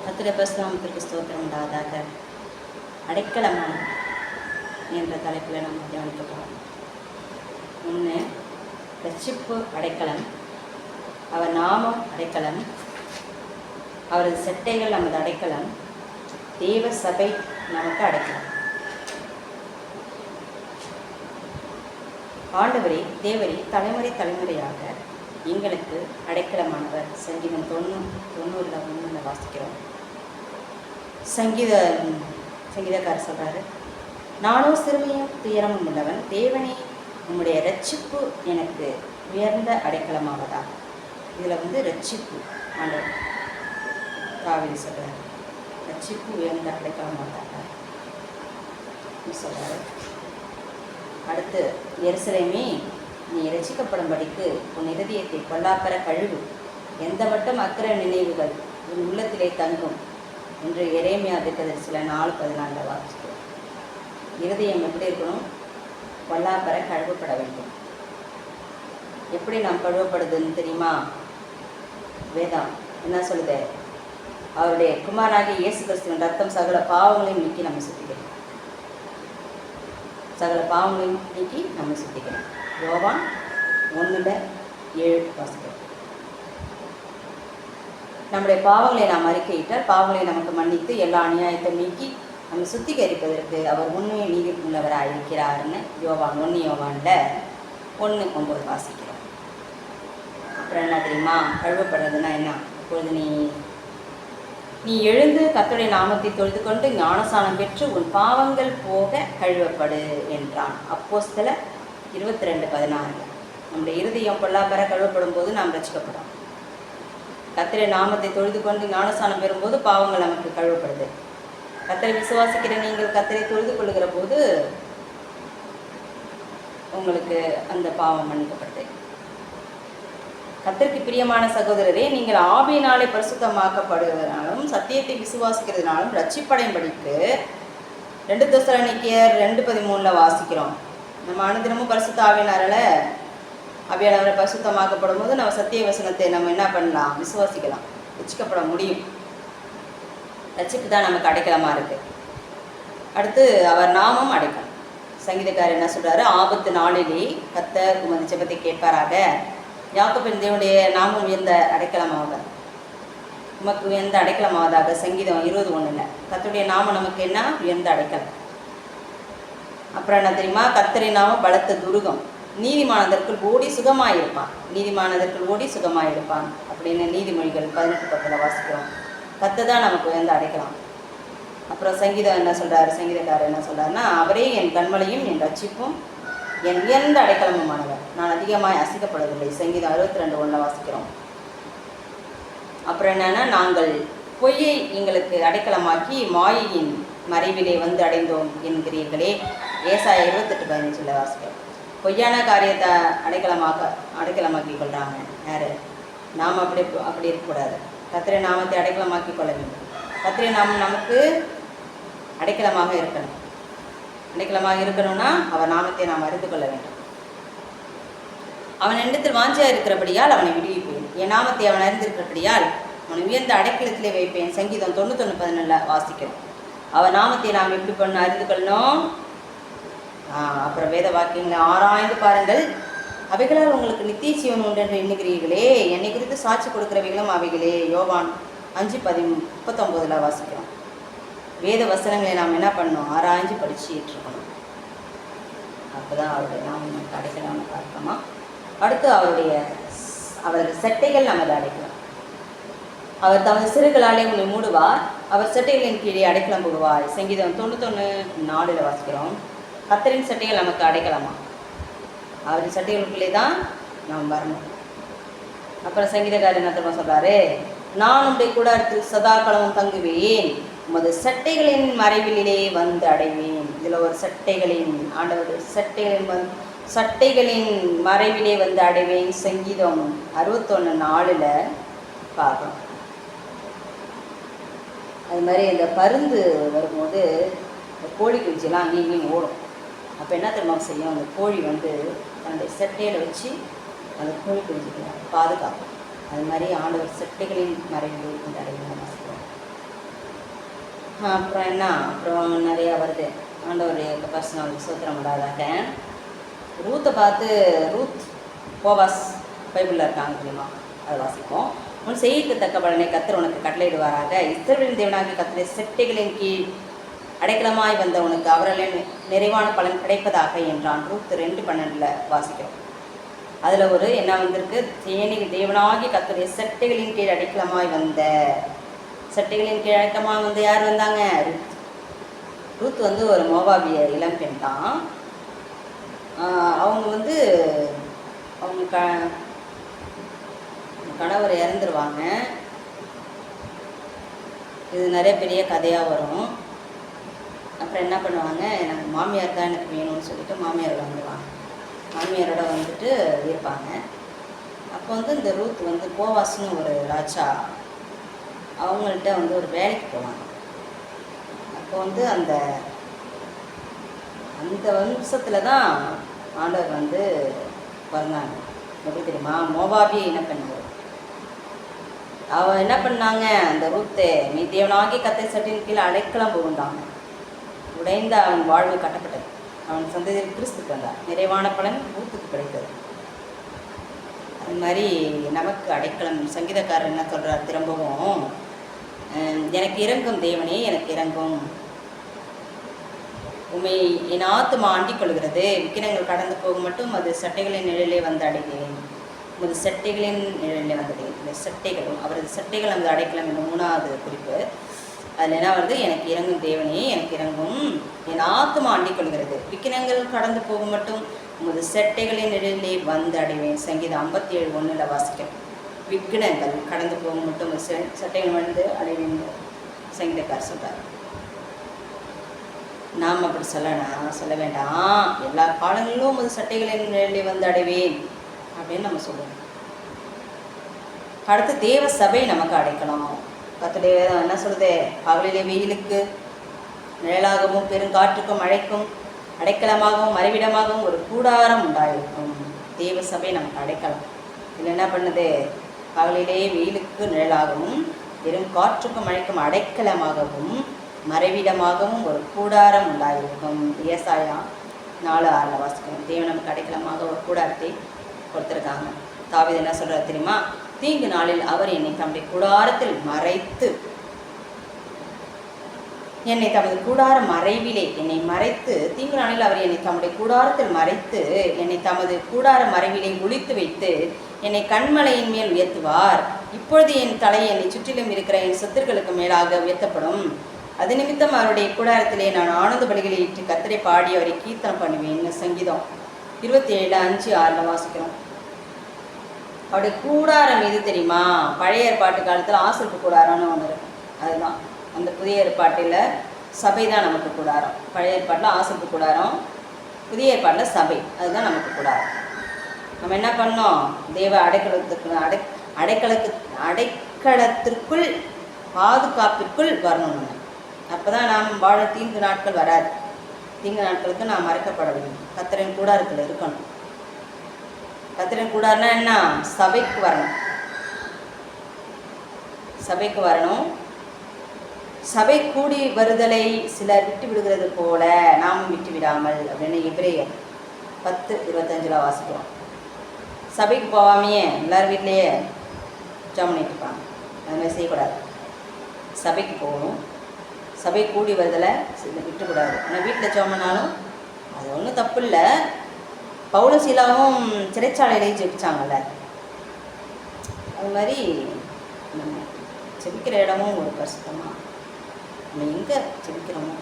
கர்த்தருடைய பரிசுத்தத்திற்கு ஸ்தோத்திரம் உண்டாவதாக. அடைக்கலமான என்ற தலைப்பில் நாம் தியானிக்க போகிறோம். ஒன்று, ரட்சிப்பு அடைக்கலம், அவர் நாமம் அடைக்கலம், அவரது செட்டைகள் நமது அடைக்கலம், தேவ சபை நமக்கு அடைக்கலம். ஆண்டவரே தேவரே தலைமுறை தலைமுறையாக எங்களுக்கு அடைக்கலமானவர். சங்கீதம் 90 வாசிக்கிறோம். சங்கீதக்காரர் சொல்கிறாரு, நானோ சிறுமியும் துயரமும் உள்ளவன், தேவனே உம்முடைய ரட்சிப்பு எனக்கு உயர்ந்த அடைக்கலமாவதா. இதில் ரட்சிப்பு ஆண்டவர் தாவீது சொல்கிறார், ரட்சிப்பு உயர்ந்த அடைக்கலமாவதாக சொல்கிறாரு. அடுத்து, எருசலேமே நீ ரட்சிக்கப்படும்படிக்கு உன் இருதயத்தை பொல்லாப்பெற கழுவு, எந்த மட்டும் அக்கிர நினைவுகள் உன் உள்ளத்திலே தங்கும் என்று எரேமியா தீர்க்கதரிசில 4:14 வாசிக்கிறோம். இருதயம் எப்படி இருக்கணும்? பொல்லாப்பெற கழுவப்பட வேண்டும். எப்படி நாம் கழுவப்படுதுன்னு தெரியுமா? வேதம் என்ன சொல்லுது? அவருடைய குமாரனாகிய இயேசு கிறிஸ்துவின் ரத்தம் சகல பாவங்களையும் நீக்கி நம்ம சுத்திக்கிறோம். சகல பாவங்களையும் நீக்கி நம்ம சுத்திக்கிறோம். யோவான் 1:7 வாசிக்கிறோம். நம்முடைய பாவங்களை நாம் அறிக்கையிட்டால் பாவங்களை நமக்கு மன்னித்து எல்லா அநியாயத்தை நீக்கி நம்ம சுத்திகரிப்பதற்கு அவர் உண்மையை நீதி உள்ளவராக இருக்கிறாருன்னு யோவான் 1:9 வாசிக்கிறோம். அப்புறம் என்ன தெரியுமா? கழுவப்படுறதுன்னா என்ன? இப்பொழுது நீ எழுந்து கர்த்தருடைய நாமத்தை தொழுது கொண்டு ஞானசானம் பெற்று உன் பாவங்கள் போக கழுவப்படு என்றான். அப்போஸ்தலர் 22:16. நம்முடைய இருதயம் பொல்லாப்பெற கழுவப்படும் போது நாம் ரட்சிக்கப்படும். கர்த்தருடைய நாமத்தை தொழுது கொண்டு ஞானசானம் பெறும்போது பாவங்கள் நமக்கு கழுவப்படுது. கர்த்தரை விசுவாசிக்கிற நீங்கள் கர்த்தரை தொழுது கொள்ளுகிற போது உங்களுக்கு அந்த பாவம் மன்னிக்கப்படுது. கர்த்தருக்கு பிரியமான சகோதரரே, நீங்கள் ஆவியினாலே பரிசுத்தமாக்கப்படுவதனாலும் சத்தியத்தை விசுவாசிக்கிறதுனாலும் ரட்சிப்படையும்படிக்கு 2 தெசலோனிக்கேயர் 2:13 வாசிக்கிறோம். நம்ம அனுதினமும் பரிசுத்த ஆவியானவரை பரிசுத்தமாக்கப்படும் போது நம்ம சத்திய வசனத்தை நம்ம என்ன பண்ணலாம்? விசுவாசிக்கலாம், ரட்சிக்கப்பட முடியும். ரட்சிப்பு தான் நமக்கு அடைக்கலமாக இருக்குது. அடுத்து, அவர் நாமம் அடைக்கலம். சங்கீதக்காரர் என்ன சொல்கிறாரு? ஆபத்து நாளிலே கர்த்தர் உமது ஜெபத்தை கேட்பாராக, யாக்கோபின் தேவனுடைய நாமம் உயர்ந்த அடைக்கலமாக, உமக்கு உயர்ந்த அடைக்கலமாவதாக. சங்கீதம் 20:1. கர்த்தருடைய நாமம் நமக்கு என்ன? உயர்ந்த அடைக்கலம். அப்புறம் என்ன தெரியுமா? கர்த்தரின் நாமம் பலத்த துருகம், நீதிமானதற்குள் ஓடி சுகமாயிருப்பான், நீதிமானதற்குள் ஓடி சுகமாயிருப்பான் அப்படின்னு நீதிமொழிகள் 18:10 வாசிக்கிறோம். கர்த்தர் தான் நமக்கு உயர்ந்த அடைக்கலாம். அப்புறம் சங்கீதக்காரர் என்ன சொல்கிறாருன்னா, அவரே என் கண்மலையும் என் ரட்சிப்பும் என் உயர்ந்த அடைக்கலமுமானவர், நான் அதிகமாக அசிக்கப்படவில்லை. சங்கீதம் 62:1 வாசிக்கிறோம். அப்புறம் என்னென்னா, நாங்கள் பொய்யை எங்களுக்கு அடைக்கலமாக்கி மாயையின் மறைவிலே வந்து அடைந்தோம் என்கிறீர்களே. ஏசாயா 28:15 வாசிக்கிறோம். பொய்யான காரியத்தை அடைக்கலமாக்கி கொள்கிறாங்க யார்? நாம் அப்படி இருக்கக்கூடாது. கர்த்தருடைய நாமத்தை அடைக்கலமாக்கி கொள்ள வேண்டும். கர்த்தருடைய நாமம் நமக்கு அடைக்கலமாக இருக்கணும். அடைக்கலமாக இருக்கணும்னா அவர் நாமத்தை நாம் அறிந்து கொள்ள வேண்டும். அவன் என்னிடத்தில் வாஞ்சியாக இருக்கிறபடியால் அவனை விடுவிப்பேன், என் நாமத்தை அவன் அறிந்திருக்கிறபடியால் அவனை உயர்ந்த அடைக்கலத்திலே வைப்பேன். சங்கீதம் 91:14 வாசிக்கிறோம். அவர் நாமத்தை நாம் எப்படி அறிந்து கொள்ளணும்? அப்புறம் வேத வாக்கியங்களை ஆராய்ந்து பாருங்கள், அவைகளால் உங்களுக்கு நித்திய ஜீவன் உண்டு என்று எண்ணுகிறீர்களே, என்னை குறித்து சாட்சி கொடுக்கிறவைகளும் அவைகளே. யோவான் 5:39 வாசிக்கிறோம். வேத வசனங்களை நாம் என்ன பண்ணணும்? ஆராய்ஞ்சு படிச்சுட்டு இருக்கணும். அப்போ தான் அவருடைய நாமம் நமக்கு அடைக்கலாம்னு பார்க்கலாமா. அடுத்து, அவர் செட்டைகள் நமது அடைக்கலாம். அவர் தமது சிறுகளாலே உன்னை மூடுவார், அவர் செட்டைகளின் கீழே அடைக்கலம் போடுவார். சங்கீதம் 91:4 வாசிக்கிறோம். கர்த்தரின் சட்டைகள் நமக்கு அடைக்கலாமா. அவரின் சட்டைகளுக்குள்ளே தான் நாம் வரணும். அப்புறம் சங்கீதக்காரர் என்ன தெரியுமா சொல்கிறாரு? நான் உடைய கூடாரத்தில் சதா காலமும் தங்குவேன், உமது சட்டைகளின் மறைவிலே வந்து அடைவேன். இதில் ஒரு ஆண்டவருடைய சட்டைகளின் மறைவிலே வந்து அடைவேன். சங்கீதம் 61:4 பார்க்கணும். அது மாதிரி இந்த பருந்து வரும்போது இந்த கோழி குஞ்சுலாம் அங்கேயும் ஓடும். அப்போ என்ன தெரியுமா செய்யும்? அந்த கோழி தன்னுடைய செட்டையில் வச்சு அந்த கோழி குஞ்சுகளை பாதுகாக்கும். அது மாதிரி ஆண்டவர் செட்டைகளின் மறைவிலே வந்து அடைவேன். அப்புறம் என்ன, அப்புறம் நிறையா வருது. ஆண்டவருடைய பர்சனல் சூத்திரம் உண்டாதாக. ரூத்தை பார்த்து, ரூத் போவாஸ் பைபிளில் இருக்காங்க தெரியுமா, அதை வாசிப்போம். உன் செய்திக்கு தக்க பலனை கர்த்தர் உனக்கு கட்டளையிடுவாராக. இஸ்ரவேலின் தேவனாகிய கர்த்தருடைய செட்டைகளின் கீழ் அடைக்கலமாய் வந்த உனக்கு அவர்களின் நிறைவான பலன் கிடைப்பதாக என்றான். ரூத் 2:12 வாசிக்கிறோம். அதில் ஒரு என்ன வந்திருக்கு, தேவனாகிய கர்த்தருடைய செட்டைகளின் கீழ் அடைக்கலமாய் வந்த, செட்டைகளின் கீழ் அடைக்கலமாக வந்து யார் வந்தாங்க? ரூத் வந்து ஒரு மோவாபிய இளம்பெண் தான். அவங்க வந்து அவங்க கணவர் இறந்துருவாங்க. இது நிறைய பெரிய கதையாக வரும். அப்புறம் என்ன பண்ணுவாங்க, எனக்கு மாமியார் தான் எனக்கு வேணும்னு சொல்லிட்டு மாமியாரோட வந்துடுவாங்க. மாமியாரோட வந்துட்டு இருப்பாங்க. அப்போ வந்து இந்த ரூத் வந்து போவாஸ்னு ஒரு ராஜா, அவங்கள்ட்ட வந்து ஒரு வேலைக்கு போவாங்க. அப்போ வந்து அந்த வம்சத்தில் தான் ஆண்டவர் வந்து பிறந்தாங்க. எப்படி தெரியுமா, மோவாபிய இனப்பெண். அவன் என்ன பண்ணாங்க, அந்த ரூத்தை நீ தேவனாகிய கர்த்தர் சட்டின் கீழே அடைக்கலம் புகுந்தாங்க. உடைந்த அவன் வாழ்வு கட்டப்பட்டது. அவன் சந்ததியில் கிறிஸ்து வந்தார். நிறைவான பலன் ரூத்துக்கு கிடைத்தது. அது மாதிரி நமக்கு அடைக்கலம். சங்கீதக்காரர் என்ன சொல்கிறார் திரும்பவும், எனக்கு இறங்கும் தேவனே எனக்கு இறங்கும், உண்மை என் ஆத்துமா ஆண்டிக் கொள்கிறது. விக்கிரங்கள் கடந்து போகும் மட்டும் அது சட்டைகளின் நிழலே வந்து அடைகிறேன். உமது சட்டைகளின் நிழலே வந்தது. இந்த சட்டைகளும் அவரது சட்டைகள் அந்த அடைக்கலம் என்ற 3வது குறிப்பு. அதில் என்ன வருது, எனக்கு இறங்கும் தேவனே எனக்கு இறங்கும், என் ஆத்துமா ஆண்டிக் கொள்கிறது. விக்கிரங்கள் கடந்து போகும் மட்டும் உமது சட்டைகளின் நிழலே வந்து அடைவேன். சங்கீதம் 57:1 வாசிக்கிறோம். விக்கிரங்கள் கடந்து போகும் மட்டும் சட்டைகள் வந்து அடைவேன் சங்கீதக்காரர் சொல்கிறார். நாம் அப்படி சொல்ல வேண்டாம். எல்லா காலங்களிலும் உமது சட்டைகளின் நிழலே வந்து அடைவேன் அப்படின்னு நம்ம சொல்லுவோம். அடுத்து தேவ சபை நமக்கு அடைக்கணும். கர்த்தருடைய வேதம் என்ன சொல்லுது, பகலிலே வெயிலுக்கு நிழலாகவும் பெருங்காற்றுக்கும் மழைக்கும் அடைக்கலமாகவும் மறைவிடமாகவும் ஒரு கூடாரம் உண்டாயிருக்கும். தேவ சபை நமக்கு அடைக்கலாம். இதில் என்ன பண்ணுது, பகலிலே வெயிலுக்கு நிழலாகவும் பெரும் காற்றுக்கும் மழைக்கும் அடைக்கலமாகவும் மறைவிடமாகவும் ஒரு கூடாரம் உண்டாயிருக்கும். ஏசாயா 4:6 வாசிக்கணும். தேவன் நமக்கு அடைக்கலமாக ஒரு கூடாரத்தை கொடுத்துருக்காங்க. தாவீது என்ன சொல்கிறார் தெரியுமா, தீங்கு நாளில் அவர் என்னை தம்முடைய கூடாரத்தில் மறைத்து, என்னை தமது கூடார மறைவிலே என்னை மறைத்து, தீங்கு நாளில் அவர் என்னை தம்முடைய கூடாரத்தில் மறைத்து, என்னை தமது கூடார மறைவிலே ஒளித்து வைத்து, என்னை கண்மலையின் மேல் உயர்த்துவார். இப்பொழுது என் தலை என்னை சுற்றிலும் இருக்கிற என் சத்துருக்களுக்கு மேலாக உயர்த்தப்படும். அது நிமித்தம் அவருடைய கூடாரத்திலே நான் ஆனந்த பலிகளை இட்டு கர்த்தரை பாடி அவரை கீர்த்தனம் பண்ணுவேன். சங்கீதம் 27:5-6 வாசிக்கிறோம். அவருடைய கூடாரம் எது தெரியுமா, பழைய ஏற்பாட்டு காலத்தில் ஆசரிப்பு கூடாரம்னு ஒன்று இருக்கும். அதுதான் அந்த புதிய ஏற்பாட்டில் சபை தான் நமக்கு கூடாரம். பழைய ஏற்பாட்டில் ஆசரிப்பு கூடாரம், புதிய ஏற்பாட்டில் சபை, அதுதான் நமக்கு கூடாரம். நம்ம என்ன பண்ணோம், தேவ அடைக்கலத்திற்குள் பாதுகாப்பிற்குள் வரணும். நம்ம அப்போ தான் நாம் வாழ தீங்கு நாட்கள் வராது. தீங்கு நாட்களுக்கு நாம் மறைக்கப்பட வேண்டும். கர்த்தரின் கூடாரத்தில் இருக்கணும். கர்த்தரின் கூடாரம்னா என்ன, சபைக்கு வரணும். சபைக்கு வரணும். சபை கூடி வருதலை சிலர் விட்டு விடுகிறது போல நாமும் விட்டு விடாமல் அப்படின்னு எபிரேயர் 10:25 வாசிக்கிறோம். சபைக்கு போகாமையே எல்லாரும் வீட்லேயே ஜெபம் பண்ணிட்டு இருப்பாங்க. அது மாதிரி செய்யக்கூடாது. சபைக்கு போகணும். சபை கூடி வருதலை விட்டுக்கூடாது. ஆனால் வீட்டில் ஜெபம் பண்ணாலும் அது ஒன்றும் தப்பு இல்லை. பவுலும் சீலாவும் சிறைச்சாலையிலேயே ஜெபிச்சாங்கல்ல, அது மாதிரி நம்ம ஜெபிக்கிற இடமும் ஒரு பரிசுத்தமாக நம்ம எங்கே ஜெபிக்கிறோமோ,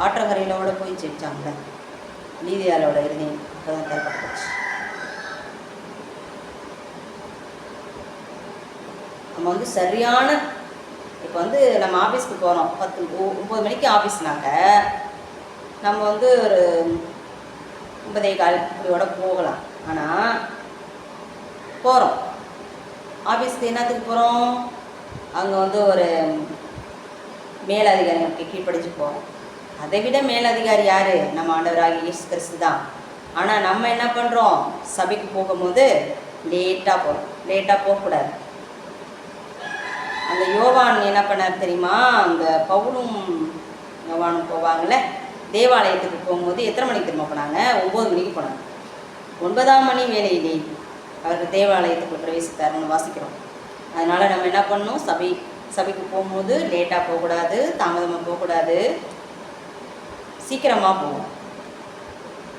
ஆற்றங்கரையிலோட போய் ஜெபிச்சாங்கல்ல, நீதியாரோட இருதயம் அப்போதான் திறக்கப்பட்டுச்சு. நம்ம வந்து சரியான, இப்போ வந்து நம்ம ஆஃபீஸ்க்கு போகிறோம், 9 மணிக்கு ஆஃபீஸ்னாக்க நம்ம வந்து ஒரு 9:15 இப்படியோட போகலாம். ஆனால் போகிறோம் ஆஃபீஸ்க்கு, என்னத்துக்கு போகிறோம், அங்கே வந்து ஒரு மேலதிகாரிகளுக்கு கீழ்ப்படிச்சு போகிறோம். அதை விட மேலதிகாரி யார், நம்ம ஆண்டவராகிய இயேசு கிறிஸ்து தான். ஆனால் நம்ம என்ன பண்ணுறோம், சபைக்கு போகும்போது லேட்டாக போகிறோம். லேட்டாக போகக்கூடாது. அந்த யோவான் என்ன பண்ணார் தெரியுமா? அந்த பவுலும் யோவானும் போவாங்கள்ல, தேவாலயத்துக்கு போகும்போது எத்தனை மணிக்கு திரும்ப போனாங்க? 9 மணிக்கு போனாங்க. 9ஆம் மணி வேலையிலே அவருக்கு தேவாலயத்துக்குள்ள பிரவேசித்தார்னு வாசிக்கிறோம். அதனால் நம்ம என்ன பண்ணணும்? சபைக்கு போகும்போது லேட்டாக போகக்கூடாது, தாமதமாக போகக்கூடாது, சீக்கிரமாக போவோம்.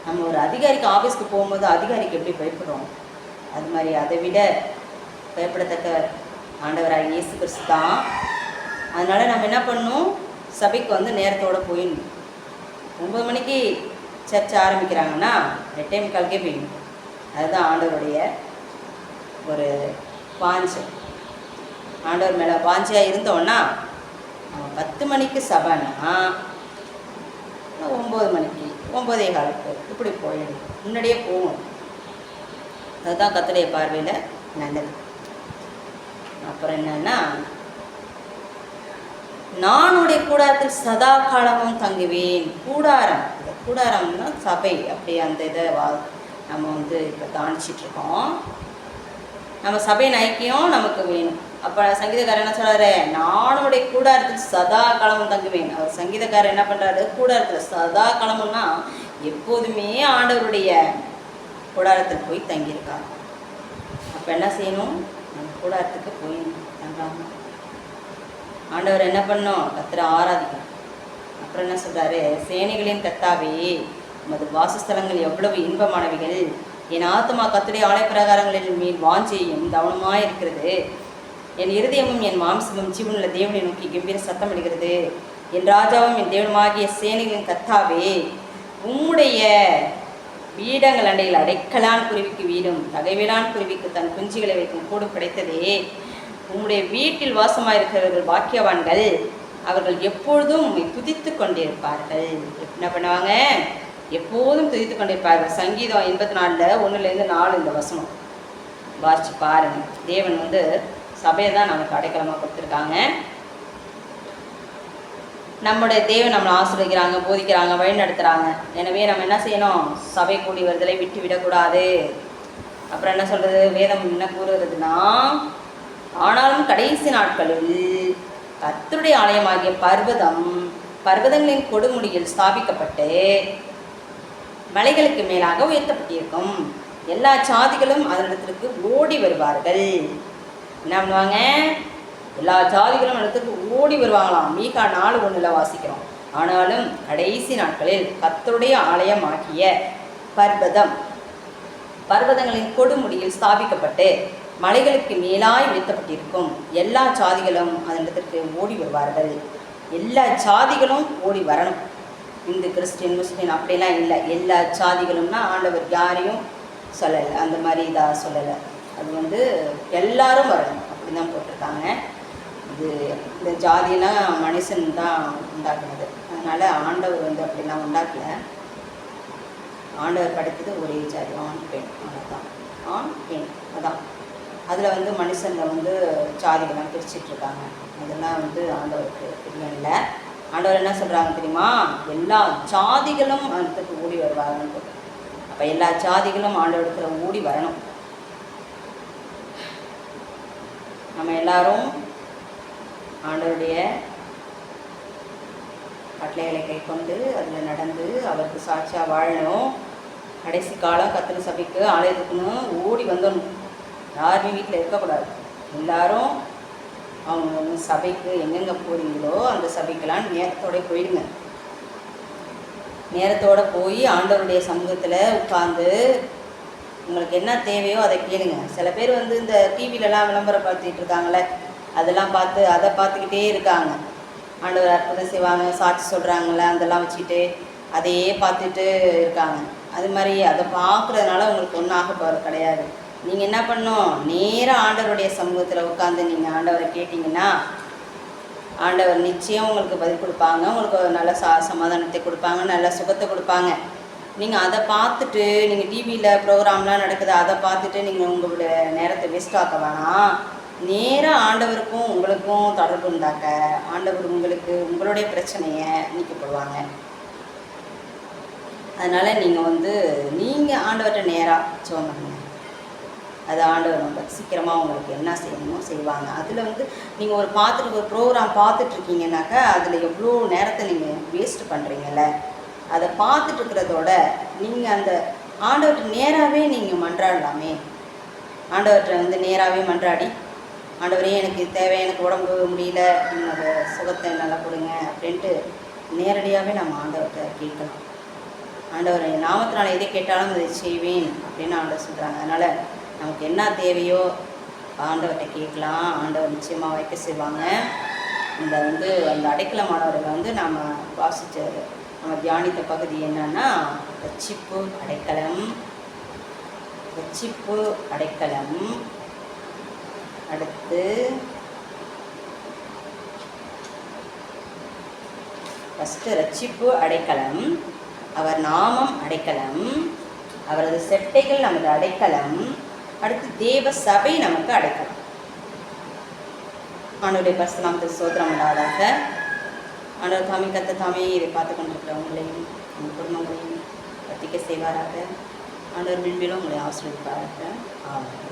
நம்ம ஒரு அதிகாரிக்கு ஆஃபீஸ்க்கு போகும்போது அதிகாரிக்கு எப்படி பயப்படுறோம், அது மாதிரி அதை விட பயப்படத்தக்க ஆண்டவராக இயேசு கிறிஸ்து தான். அதனால் நம்ம என்ன பண்ணணும்? சபைக்கு வந்து நேரத்தோடு போயிடணும். 9 மணிக்கு சர்ச்சை ஆரம்பிக்கிறாங்கன்னா 8:45 போயிடணும். அதுதான் ஆண்டவருடைய ஒரு வாஞ்சை. ஆண்டவர் மேலே வாஞ்சையாக இருந்தோன்னா, நம்ம 10 மணிக்கு சபைன்னா 9 மணிக்கு 9:15 இப்படி போயிடும், முன்னாடியே போகும். அதுதான் கர்த்தருடைய பார்வையில் நல்லது. அப்புறம் என்னன்னா, நானுடைய கூடாரத்தில் சதா காலமும் தங்குவேன். கூடாரம், இந்த கூடாரம்னா சபை, அப்படி அந்த இதை நம்ம வந்து இப்போ தானிச்சிட்ருக்கோம். நம்ம சபையின் ஐக்கியம் நமக்கு வேணும். அப்போ சங்கீதக்காரர் என்ன சொல்கிறாரு? நானுடைய கூடாரத்தில் சதா காலமும் தங்குவேன். அவர் சங்கீதக்காரர் என்ன பண்ணுறாரு? கூடாரத்தில் சதா காலமும்னா எப்போதுமே ஆண்டவருடைய கூடாரத்தில் போய் தங்கியிருக்காங்க. அப்போ என்ன செய்யணும்? நம்ம கூடாரத்துக்கு போய் தங்காமல் ஆண்டவர் என்ன பண்ணோம்? கர்த்தரை ஆராதிக்கணும். அப்புறம் என்ன சொல்கிறாரு? சேனைகளின் கர்த்தாவே, உமது வாசஸ்தலங்கள் எவ்வளவு இன்பமானவைகள். என் ஆத்மா கர்த்தருடைய ஆலய பிரகாரங்களின் மேல் வாஞ்சையும் கவனமாக இருக்கிறது. என் இருதயமும் என் மாம்சமும் ஜீவனுள்ள தேவனை நோக்கி கம்பீர சத்தமிடுகிறது. என் ராஜாவும் என் தேவனுமாகிய சேனைகளின் கர்த்தாவே, உம்முடைய வீடங்கள் அண்டையில் அடைக்கலான் குருவிக்கு வீடும் தகைவிலான் குருவிக்கு தன் குஞ்சுகளை வைக்கும் கூடு கிடைத்ததே. உம்முடைய வீட்டில் வாசமாயிருக்கிறவர்கள் பாக்கியவான்கள், அவர்கள் எப்பொழுதும் உம்மை துதித்து கொண்டிருப்பார்கள். என்ன பண்ணுவாங்க? எப்போதும் துதித்து கொண்டிருப்பார்கள். சங்கீதம் 84 1-4 இந்த வசனம் வாசிச்சு பாருங்க. தேவன் வந்து சபையை தான் நமக்கு அடைக்கலமாக கொடுத்துருக்காங்க. நம்முடைய தேவன் நம்மளை ஆசீர்வதிக்கிறாங்க, போதிக்கிறாங்க, வழி நடத்துகிறாங்க. எனவே நம்ம என்ன செய்யணும்? சபை கூடி வருதலை விட்டு விடக்கூடாது. அப்புறம் என்ன சொல்கிறது? வேதம் என்ன கூறுகிறதுனா, ஆனாலும் கடைசி நாட்களில் கர்த்தருடைய ஆலயமாகிய பர்வதங்களின் கொடுமுடியில் ஸ்தாபிக்கப்பட்டு மலைகளுக்கு மேலாக உயர்த்தப்பட்டிருக்கும். எல்லா சாதிகளும் அதனிடத்திற்கு ஓடி வருவார்கள். என்ன பண்ணுவாங்க? எல்லா ஜாதிகளும் இடத்துக்கு ஓடி வருவாங்களாம். மீகா 4:1 வாசிக்கிறோம். ஆனாலும் கடைசி நாட்களில் கர்த்தருடைய ஆலயமாகிய பர்வதங்களின் கொடுமுடியில் ஸ்தாபிக்கப்பட்டு மலைகளுக்கு மேலாய் உயர்த்தப்பட்டிருக்கும். எல்லா ஜாதிகளும் அதனிடத்திற்கு ஓடி வருவார்கள். எல்லா ஜாதிகளும் ஓடி வரணும். இந்து, கிறிஸ்டின், முஸ்லீம் அப்படிலாம் இல்லை. எல்லா ஜாதிகளும்னா ஆண்டவர் யாரையும் சொல்லலை, அந்த மாதிரி இதாக சொல்லலை. அது வந்து எல்லாரும் வரணும் அப்படி தான் போட்டிருக்காங்க. இது இந்த ஜாதியெல்லாம் மனுஷன் தான் உண்டாக்குனது. அதனால் ஆண்டவர் வந்து அப்படிலாம் உண்டாக்கல. ஆண்டவர் படைத்தது ஒரே ஜாதி, ஆண் பெண், அவ்வளோதான். ஆண் பெண் அதான். அதில் வந்து மனுஷங்களை வந்து ஜாதிகள்லாம் பிரிச்சிட்ருக்காங்க. அதெல்லாம் வந்து ஆண்டவருக்கு பிரியம் இல்லை. ஆண்டவர் என்ன சொல்கிறாங்க தெரியுமா? எல்லா ஜாதிகளும் அதுக்கு ஓடி வருவாங்கன்னு போட்டு. அப்போ எல்லா ஜாதிகளும் ஆண்டவரத்தில் ஓடி வரணும். நம்ம எல்லாரும் ஆண்டவருடைய கட்டளைகளை கை கொண்டு அதில் நடந்து அவருக்கு சாட்சியாக வாழணும். கடைசி காலம் கர்த்தர் சபைக்கு ஆலயத்துக்குன்னு ஓடி வந்துடணும். யாருமே வீட்டில் இருக்கக்கூடாது. எல்லாரும் அவங்க சபைக்கு எங்கெங்கே போகிறீங்களோ அந்த சபைக்கெல்லாம் நேரத்தோடு போயிடுங்க. நேரத்தோடு போய் ஆண்டவருடைய சமூகத்தில் உட்கார்ந்து உங்களுக்கு என்ன தேவையோ அதை கேளுங்க. சில பேர் வந்து இந்த டிவிலெலாம் விளம்பரம் பார்த்துட்டு இருக்காங்களே, அதெல்லாம் பார்த்து அதை பார்த்துக்கிட்டே இருக்காங்க. ஆண்டவர் அற்புதம் செய்வாங்க, சாட்சி சொல்கிறாங்களே, அதெல்லாம் வச்சுக்கிட்டு அதையே பார்த்துட்டு இருக்காங்க. அது மாதிரி அதை பார்க்குறதுனால உங்களுக்கு ஒன்றும் ஆக போகிறது கிடையாது. நீங்கள் என்ன பண்ணணும்? நேராக ஆண்டவருடைய சமூகத்தில் உட்காந்து நீங்கள் ஆண்டவரை கேட்டிங்கன்னா ஆண்டவர் நிச்சயம் உங்களுக்கு பதில் கொடுப்பாங்க. உங்களுக்கு ஒரு நல்ல சமாதானத்தை கொடுப்பாங்க, நல்ல சுகத்தை கொடுப்பாங்க. நீங்கள் அதை பார்த்துட்டு நீங்கள் டிவியில் ப்ரோக்ராம்லாம் நடக்குது, அதை பார்த்துட்டு நீங்கள் உங்களுடைய நேரத்தை வேஸ்ட் ஆக்க வேணாம். நேராக ஆண்டவருக்கும் உங்களுக்கும் தொடர்பு உண்டாக்க ஆண்டவர் உங்களுக்கு உங்களுடைய பிரச்சனையை நீக்கப்படுவாங்க. அதனால் நீங்கள் ஆண்டவர்கிட்ட நேராக ஜெபம் பண்ணுங்க. அது ஆண்டவர் ரொம்ப சீக்கிரமாக உங்களுக்கு என்ன செய்யணுமோ செய்வாங்க. அதில் வந்து நீங்கள் ஒரு ப்ரோக்ராம் பார்த்துட்ருக்கீங்கன்னாக்கா அதில் எவ்வளோ நேரத்தை நீங்கள் வேஸ்ட்டு பண்ணுறீங்கல்ல, அதை பார்த்துட்ருக்கிறதோட நீங்கள் அந்த ஆண்டவர்கிட்ட நேராகவே நீங்கள் மன்றாடலாமே. ஆண்டவர்கிட்ட வந்து நேராகவே மன்றாடி, ஆண்டவரே எனக்கு தேவை, எனக்கு உடம்பு முடியல, என்னோட சுகத்தை நல்லா கொடுங்க அப்படின்ட்டு நேரடியாகவே நம்ம ஆண்டவர்கிட்ட கேட்கலாம். ஆண்டவர் என் நாமத்தினால் எதை கேட்டாலும் அதை செய்வேன் அப்படின்னு ஆண்டவர் சொல்கிறாங்க. அதனால் நமக்கு என்ன தேவையோ ஆண்டவர்கிட்ட கேட்கலாம். ஆண்டவர் நிச்சயமாக வைக்க செய்வாங்க. அந்த அடைக்கலமானவர்களை வந்து நம்ம வாசித்த நம்ம தியானித்த பகுதி என்னன்னா, ரட்சிப்பு அடைக்கலம். அடுத்து ஃபஸ்ட்டு ரட்சிப்பு அடைக்கலம், அவர் நாமம் அடைக்கலம், அவரது செட்டைகள் நமது அடைக்கலம், அடுத்து தேவ சபை நமக்கு அடைக்கலம். ஆண்டவருடைய பரிசுத்த நாமத்துக்கு ஸ்தோத்திரம் உண்டாவதாக. ஆண்டவர் தாமே கத்த தாமே இதை பார்த்து கொண்டிருக்கிறவங்களையும் உங்கள் குடும்பங்களையும் கத்திக்க செய்வாராக. ஆண்டவர் விண்பிலும் உங்களை ஆசீர்வதிப்பாராக. ஆமென்.